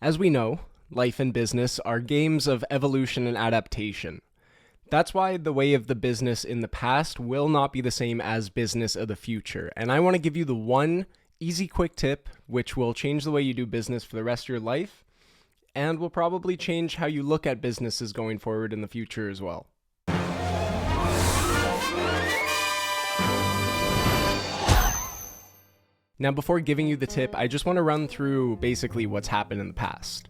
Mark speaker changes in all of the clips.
Speaker 1: As we know, life and business are games of evolution and adaptation. That's why the way of the business in the past will not be the same as business of the future. And I want to give you the one easy, quick tip which will change the way you do business for the rest of your life and will probably change how you look at businesses going forward in the future as well. Now, before giving you the tip, I just want to run through basically what's happened in the past.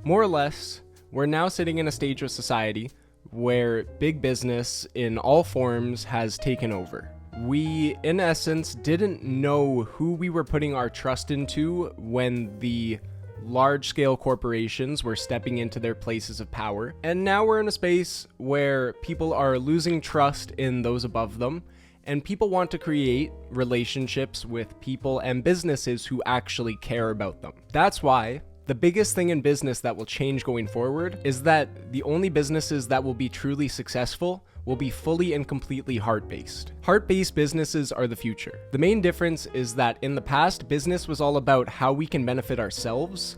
Speaker 1: More or less, we're now sitting in a stage of society where big business in all forms has taken over. We, in essence, didn't know who we were putting our trust into when the large-scale corporations were stepping into their places of power. And now we're in a space where people are losing trust in those above them, and people want to create relationships with people and businesses who actually care about them. That's why the biggest thing in business that will change going forward is that the only businesses that will be truly successful will be fully and completely heart-based. Heart-based businesses are the future. The main difference is that in the past, business was all about how we can benefit ourselves,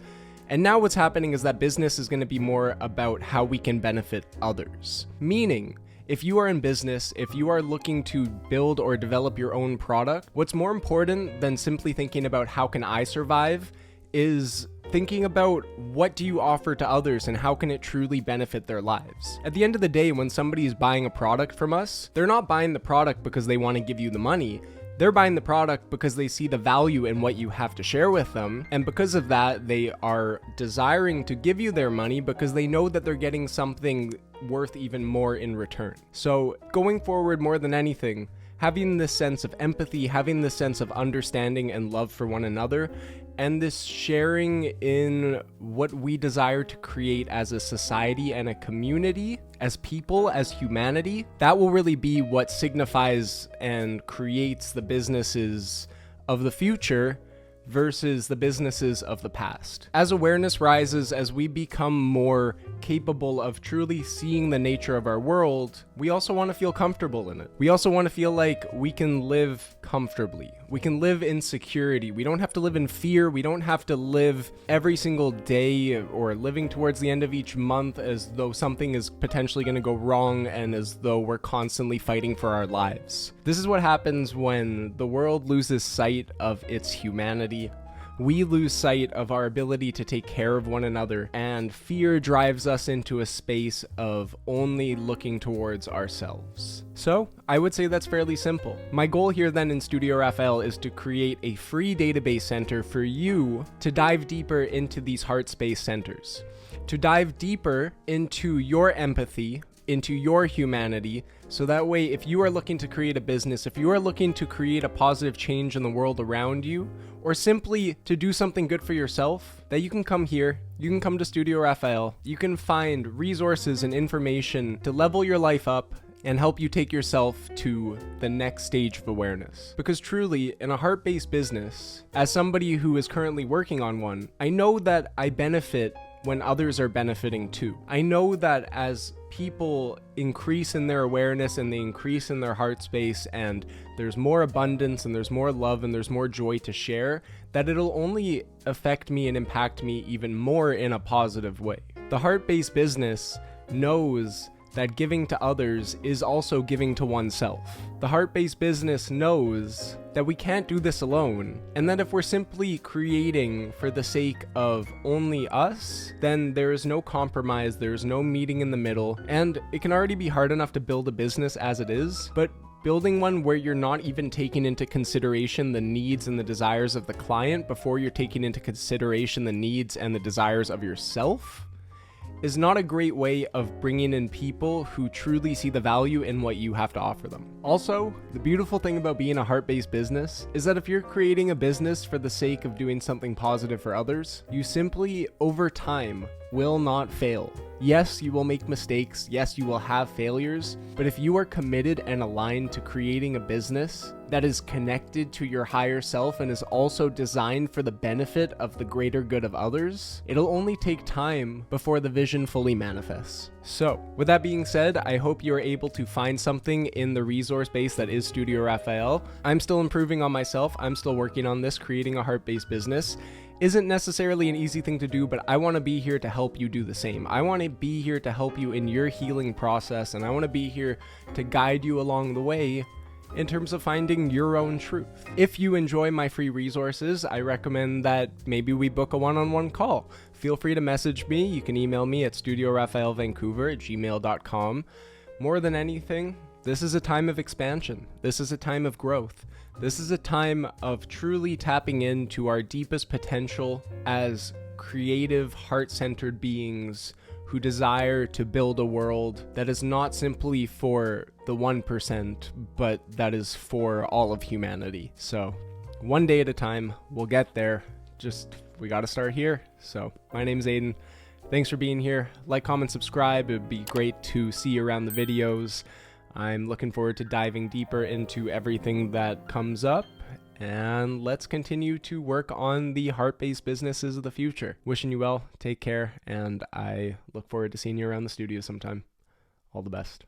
Speaker 1: and now what's happening is that business is going to be more about how we can benefit others. Meaning, if you are in business, if you are looking to build or develop your own product, what's more important than simply thinking about how can I survive is thinking about what do you offer to others and how can it truly benefit their lives. At the end of the day, when somebody is buying a product from us, they're not buying the product because they want to give you the money. They're buying the product because they see the value in what you have to share with them, and because of that, they are desiring to give you their money because they know that they're getting something worth even more in return. So going forward, more than anything, having this sense of empathy, having this sense of understanding and love for one another, and this sharing in what we desire to create as a society and a community, as people, as humanity, that will really be what signifies and creates the businesses of the future versus the businesses of the past. As awareness rises, as we become more capable of truly seeing the nature of our world, we also want to feel comfortable in it. We also want to feel like we can live comfortably. We can live in security. We don't have to live in fear. We don't have to live every single day or living towards the end of each month as though something is potentially going to go wrong and as though we're constantly fighting for our lives. This is what happens when the world loses sight of its humanity. We lose sight of our ability to take care of one another, and fear drives us into a space of only looking towards ourselves. So, I would say that's fairly simple. My goal here then in Studio Raphael is to create a free database center for you to dive deeper into these heart space centers, to dive deeper into your empathy, into your humanity, so that way if you are looking to create a business, if you are looking to create a positive change in the world around you, or simply to do something good for yourself, that you can come here, you can come to Studio Raphael, you can find resources and information to level your life up and help you take yourself to the next stage of awareness. Because truly, in a heart-based business, as somebody who is currently working on one, I know that I benefit when others are benefiting too. I know that as people increase in their awareness and they increase in their heart space and there's more abundance and there's more love and there's more joy to share, that it'll only affect me and impact me even more in a positive way. The heart-based business knows that giving to others is also giving to oneself. The heart-based business knows that we can't do this alone, and that if we're simply creating for the sake of only us, then there is no compromise, there is no meeting in the middle, and it can already be hard enough to build a business as it is, but building one where you're not even taking into consideration the needs and the desires of the client before you're taking into consideration the needs and the desires of yourself is not a great way of bringing in people who truly see the value in what you have to offer them. Also, the beautiful thing about being a heart-based business is that if you're creating a business for the sake of doing something positive for others, you simply, over time, will not fail. Yes, you will make mistakes. Yes, you will have failures. But if you are committed and aligned to creating a business that is connected to your higher self and is also designed for the benefit of the greater good of others, it'll only take time before the vision fully manifests. So, with that being said, I hope you are able to find something in the resource base that is Studio Raphael. I'm still improving on myself. I'm still working on this, creating a heart-based business. isn't necessarily an easy thing to do, but I want to be here to help you do the same. I want to be here to help you in your healing process, and I want to be here to guide you along the way in terms of finding your own truth. If you enjoy my free resources, I recommend that maybe we book a one-on-one call. Feel free to message me. You can email me at studioraphaelvancouver@gmail.com. More than anything, this is a time of expansion. This is a time of growth. This is a time of truly tapping into our deepest potential as creative, heart-centered beings who desire to build a world that is not simply for the 1%, but that is for all of humanity. So, one day at a time, we'll get there. We gotta start here. So, my name's Aiden. Thanks for being here. Like, comment, subscribe. It'd be great to see you around the videos. I'm looking forward to diving deeper into everything that comes up, and let's continue to work on the heart-based businesses of the future. Wishing you well, take care, and I look forward to seeing you around the studio sometime. All the best.